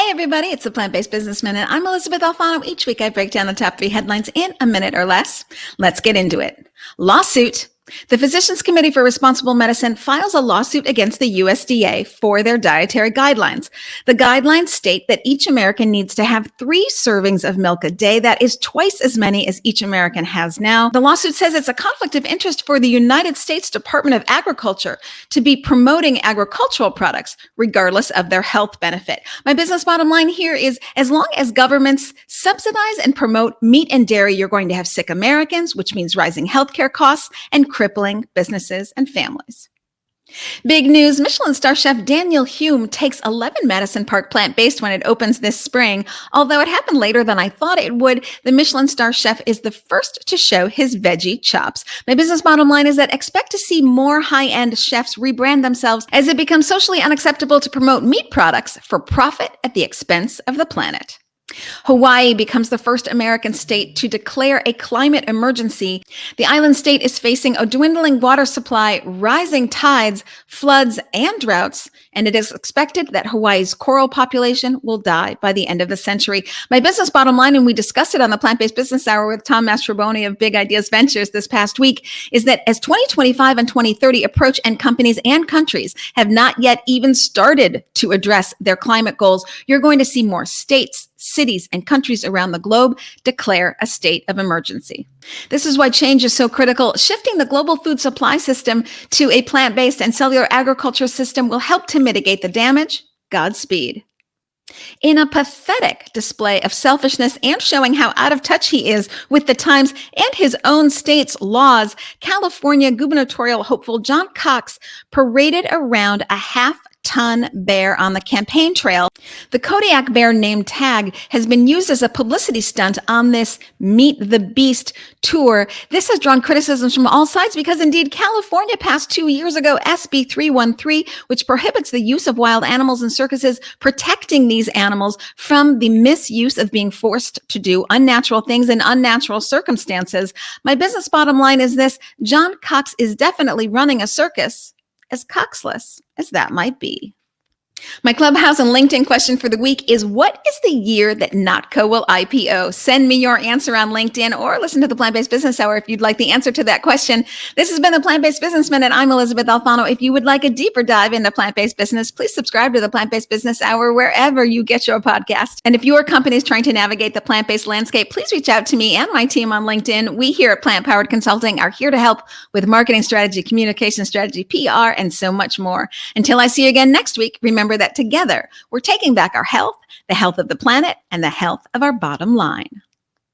Hey everybody, it's the Plant-Based Business Minute. I'm Elysabeth Alfano. Each week I break down the top 3 headlines in a minute or less. Let's get into it. Lawsuit. The Physicians Committee for Responsible Medicine files a lawsuit against the U.S.D.A. for their dietary guidelines. The guidelines state that each American needs to have 3 servings of milk a day. That is twice as many as each American has now. The lawsuit says it's a conflict of interest for the United States Department of Agriculture to be promoting agricultural products, regardless of their health benefit. My business bottom line here is, as long as governments subsidize and promote meat and dairy, you're going to have sick Americans, which means rising healthcare costs and crippling businesses and families. Big news, Michelin star Chef Daniel Humm takes 11 Madison Park Plant-Based when it opens this spring. Although it happened later than I thought it would, the Michelin star chef is the first to show his veggie chops. My business bottom line is that expect to see more high-end chefs rebrand themselves as it becomes socially unacceptable to promote meat products for profit at the expense of the planet. Hawaii becomes the first American state to declare a climate emergency. The island state is facing a dwindling water supply, rising tides, floods, and droughts, and it is expected that Hawaii's coral population will die by the end of the century. My business bottom line, and we discussed it on the Plant-Based Business Hour with Tom Mastroboni of Big Ideas Ventures this past week, is that as 2025 and 2030 approach and companies and countries have not yet even started to address their climate goals, you're going to see more states, cities, and countries around the globe declare a state of emergency. This is why change is so critical. Shifting the global food supply system to a plant-based and cellular agriculture system will help to mitigate the damage. Godspeed. In a pathetic display of selfishness and showing how out of touch he is with the times and his own state's laws, California gubernatorial hopeful John Cox paraded around a half-ton bear on the campaign trail. The Kodiak bear name tag has been used as a publicity stunt on this Meet the Beast tour. This has drawn criticisms from all sides because indeed California passed 2 years ago SB 313, which prohibits the use of wild animals in circuses, protecting these animals from the misuse of being forced to do unnatural things in unnatural circumstances. My business bottom line is this: John Cox is definitely running a circus, as cox-less as that might be. My Clubhouse and LinkedIn question for the week is, what is the year that NotCo will IPO? Send me your answer on LinkedIn or listen to the Plant-Based Business Hour if you'd like the answer to that question. This has been the Plant-Based Business Minute. I'm Elysabeth Alfano. If you would like a deeper dive into plant-based business, please subscribe to the Plant-Based Business Hour wherever you get your podcast. And if your company is trying to navigate the plant-based landscape, please reach out to me and my team on LinkedIn. We here at Plant Powered Consulting are here to help with marketing strategy, communication strategy, PR, and so much more. Until I see you again next week, remember that together we're taking back our health, the health of the planet, and the health of our bottom line.